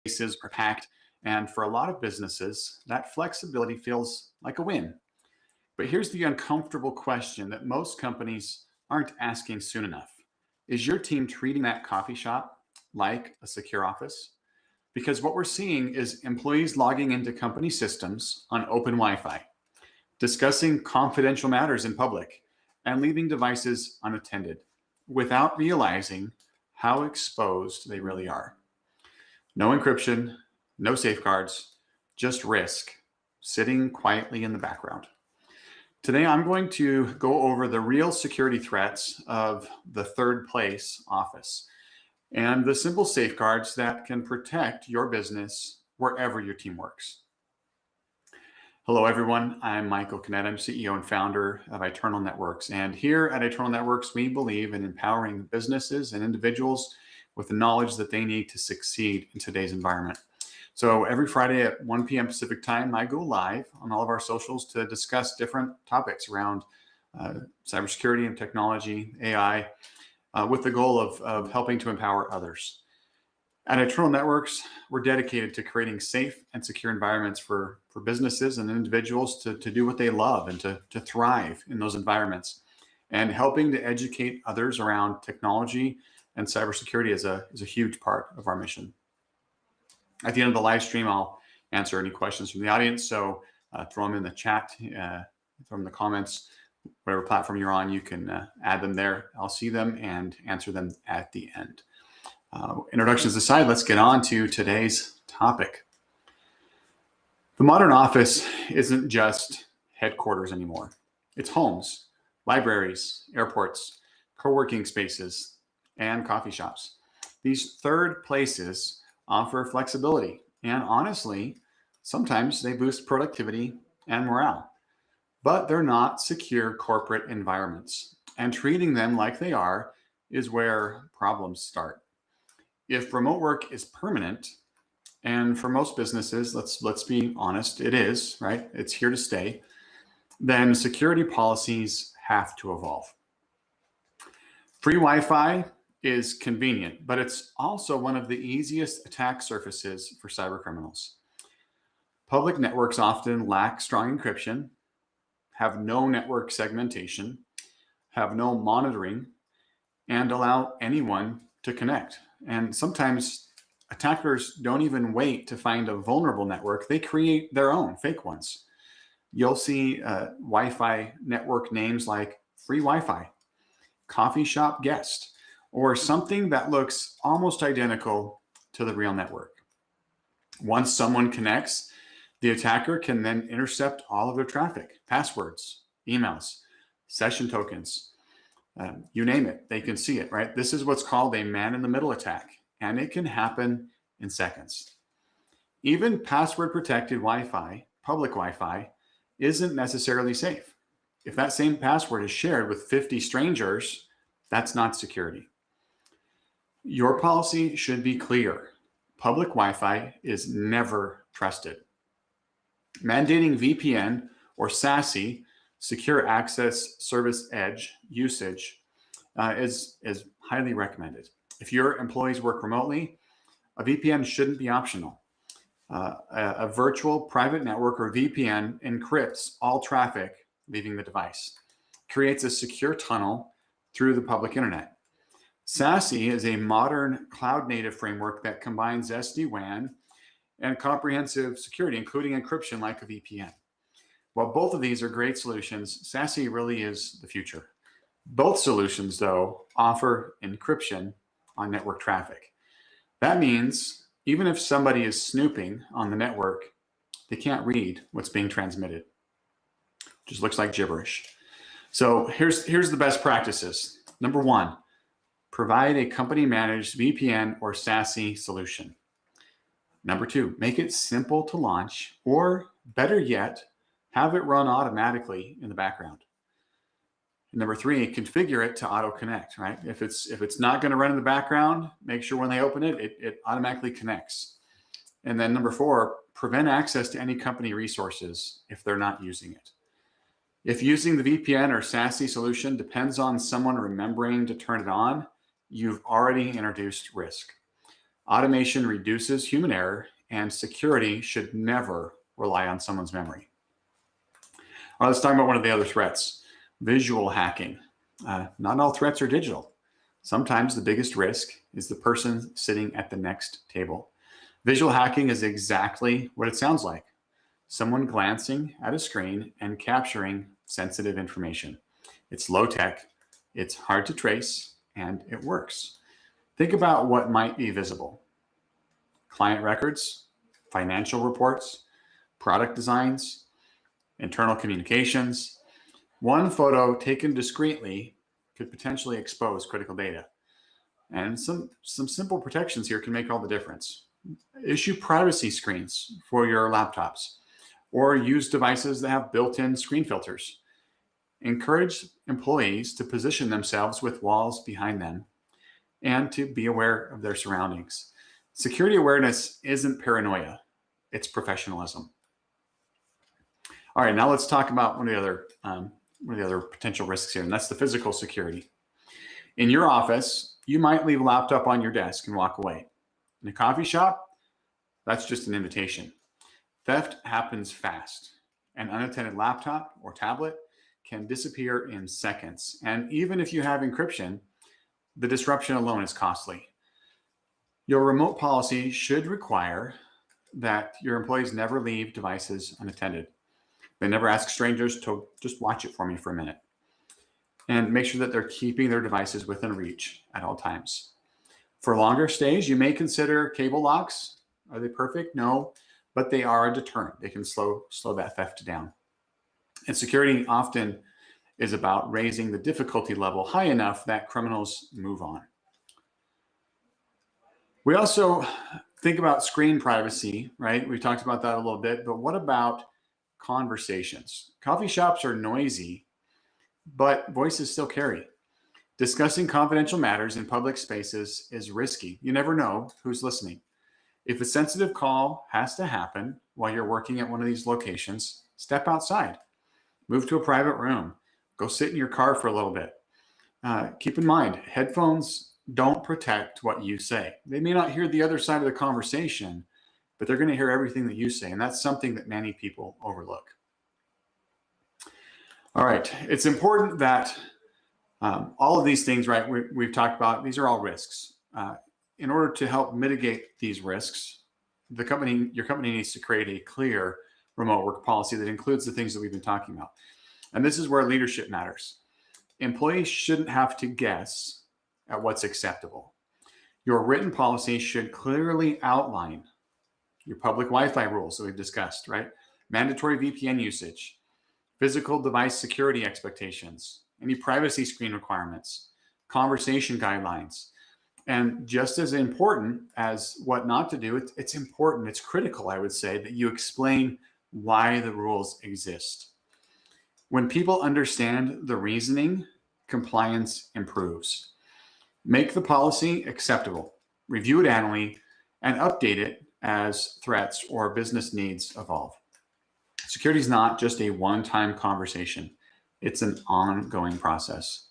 spaces are packed, and for a lot of businesses, that flexibility feels like a win. But here's the uncomfortable question that most companies aren't asking soon enough. Is your team treating that coffee shop like a secure office? Because what we're seeing is employees logging into company systems on open Wi Fi, discussing confidential matters in public, and leaving devices unattended without realizing how exposed they really are. No encryption, no safeguards, just risk sitting quietly in the background. Today, I'm going to go over the real security threats of the third place office and the simple safeguards that can protect your business wherever your team works. Hello, everyone. I'm Michael Kinnett. I'm CEO and founder of Eternal Networks. And here at Eternal Networks, we believe in empowering businesses and individuals with the knowledge that they need to succeed in today's environment. So every Friday at 1 p.m. Pacific time, I go live on all of our socials to discuss different topics around cybersecurity and technology, AI, with the goal of helping to empower others. At Eternal Networks, we're dedicated to creating safe and secure environments for businesses and individuals to do what they love and to thrive in those environments. And helping to educate others around technology and cybersecurity is a huge part of our mission. At the end of the live stream, I'll answer any questions from the audience. So throw them in the chat, throw them in the comments, whatever platform you're on, you can add them there. I'll see them and answer them at the end. Introductions aside, let's get on to today's topic. The modern office isn't just headquarters anymore. It's homes, libraries, airports, co-working spaces, and coffee shops. These third places offer flexibility, and honestly, sometimes they boost productivity and morale. But they're not secure corporate environments, and treating them like they are is where problems start. If remote work is permanent, and for most businesses, let's be honest, it is, right? It's here to stay, then security policies have to evolve. Free Wi-Fi is convenient, but it's also one of the easiest attack surfaces for cyber criminals. Public networks often lack strong encryption, have no network segmentation, have no monitoring, and allow anyone to connect. And sometimes attackers don't even wait to find a vulnerable network. They create their own fake ones. You'll see Wi-Fi network names like free Wi-Fi, coffee shop guest, or something that looks almost identical to the real network. Once someone connects, the attacker can then intercept all of their traffic, passwords, emails, session tokens, you name it, they can see it, right? This is what's called a man-in-the-middle attack, and it can happen in seconds. Even password-protected Wi-Fi, public Wi-Fi, isn't necessarily safe. If that same password is shared with 50 strangers, that's not security. Your policy should be clear. Public Wi-Fi is never trusted. Mandating VPN or SASE, Secure Access Service Edge usage is highly recommended. If your employees work remotely, a VPN shouldn't be optional. A virtual private network or VPN encrypts all traffic leaving the device, creates a secure tunnel through the public internet. SASE is a modern cloud-native framework that combines SD-WAN and comprehensive security, including encryption like a VPN. While both of these are great solutions, SASE really is the future. Both solutions, though, offer encryption on network traffic. That means even if somebody is snooping on the network, they can't read what's being transmitted. Just looks like gibberish. So here's the best practices. Number one, provide a company-managed VPN or SASE solution. Number two, make it simple to launch, or better yet, have it run automatically in the background. And number three, configure it to auto-connect, right? If it's not going to run in the background, make sure when they open it, it automatically connects. And then number four, prevent access to any company resources if they're not using it. If using the VPN or SASE solution depends on someone remembering to turn it on, you've already introduced risk. Automation reduces human error, and security should never rely on someone's memory. All right, let's talk about one of the other threats, visual hacking. Not all threats are digital. Sometimes the biggest risk is the person sitting at the next table. Visual hacking is exactly what it sounds like. Someone glancing at a screen and capturing sensitive information. It's low tech, it's hard to trace, and it works. Think about what might be visible. Client records, financial reports, product designs, internal communications. One photo taken discreetly could potentially expose critical data. And some simple protections here can make all the difference. Issue privacy screens for your laptops, or use devices that have built-in screen filters. Encourage employees to position themselves with walls behind them and to be aware of their surroundings. Security awareness isn't paranoia, it's professionalism. All right, now let's talk about one of the other potential risks here, and that's the physical security. In your office, you might leave a laptop on your desk and walk away. In a coffee shop, that's just an invitation. Theft happens fast. An unattended laptop or tablet can disappear in seconds. And even if you have encryption, the disruption alone is costly. Your remote policy should require that your employees never leave devices unattended. They never ask strangers to just watch it for me for a minute. And make sure that they're keeping their devices within reach at all times. For longer stays, you may consider cable locks. Are they perfect? No, but they are a deterrent. They can slow that theft down. And security often is about raising the difficulty level high enough that criminals move on. We also think about screen privacy, right? We talked about that a little bit, but what about conversations? Coffee shops are noisy, but voices still carry. Discussing confidential matters in public spaces is risky. You never know who's listening. If a sensitive call has to happen while you're working at one of these locations, step outside, move to a private room, go sit in your car for a little bit. Keep in mind, headphones don't protect what you say. They may not hear the other side of the conversation, but they're going to hear everything that you say. And that's something that many people overlook. All right. It's important that all of these things, right, we've talked about, these are all risks. In order to help mitigate these risks, your company needs to create a clear remote work policy that includes the things that we've been talking about. And this is where leadership matters. Employees shouldn't have to guess at what's acceptable. Your written policy should clearly outline your public Wi-Fi rules that we've discussed, right? Mandatory VPN usage, physical device security expectations, any privacy screen requirements, conversation guidelines. And just as important as what not to do, it's important, it's critical, I would say, that you explain why the rules exist. When people understand the reasoning, compliance improves. Make the policy acceptable, review it annually, and update it as threats or business needs evolve. Security is not just a one-time conversation. It's an ongoing process.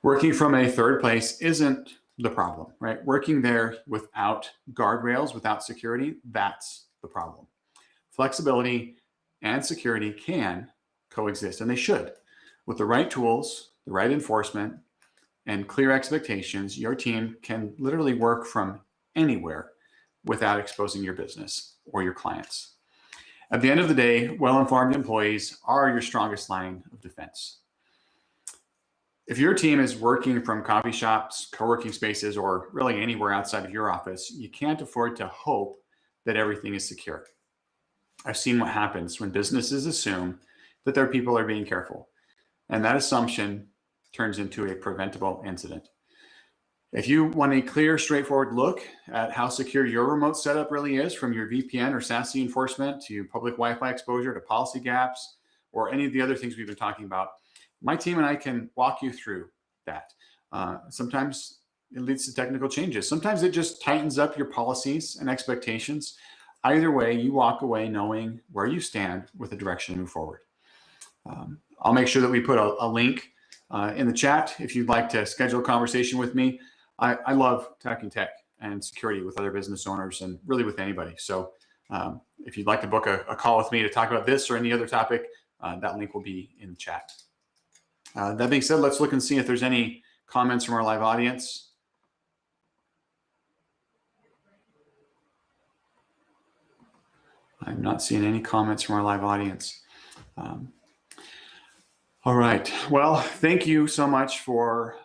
Working from a third place isn't the problem, right? Working there without guardrails, without security, that's the problem. Flexibility and security can coexist, and they should. With the right tools, the right enforcement, and clear expectations, your team can literally work from anywhere without exposing your business or your clients. At the end of the day, well-informed employees are your strongest line of defense. If your team is working from coffee shops, co-working spaces, or really anywhere outside of your office, you can't afford to hope that everything is secure. I've seen what happens when businesses assume that their people are being careful, and that assumption turns into a preventable incident. If you want a clear, straightforward look at how secure your remote setup really is, from your VPN or SASE enforcement to public Wi-Fi exposure to policy gaps or any of the other things we've been talking about, my team and I can walk you through that. Sometimes it leads to technical changes. Sometimes it just tightens up your policies and expectations. Either way, you walk away knowing where you stand with a direction to move forward. I'll make sure that we put a link in the chat if you'd like to schedule a conversation with me. I love talking tech, and security with other business owners and really with anybody. So if you'd like to book a call with me to talk about this or any other topic, that link will be in the chat. That being said, let's look and see if there's any comments from our live audience. I'm not seeing any comments from our live audience. All right. Well, thank you so much for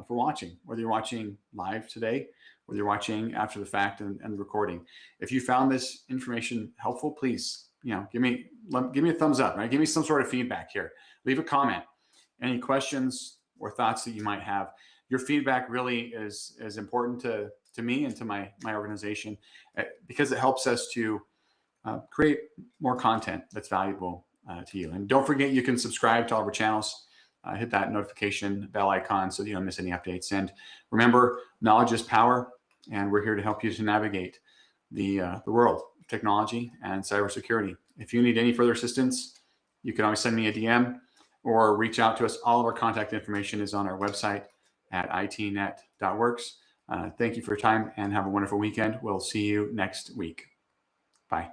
watching, whether you're watching live today, whether you're watching after the fact and the recording. If you found this information helpful, please, give me a thumbs up, right? Give me some sort of feedback here. Leave a comment. Any questions or thoughts that you might have. Your feedback really is important to me and to my organization because it helps us to create more content that's valuable to you. And don't forget, you can subscribe to all of our channels. Hit that notification bell icon so you don't miss any updates. And remember, knowledge is power, and we're here to help you to navigate the world of technology and cybersecurity. If you need any further assistance, you can always send me a DM or reach out to us. All of our contact information is on our website at itnet.works. Thank you for your time and have a wonderful weekend. We'll see you next week. Bye.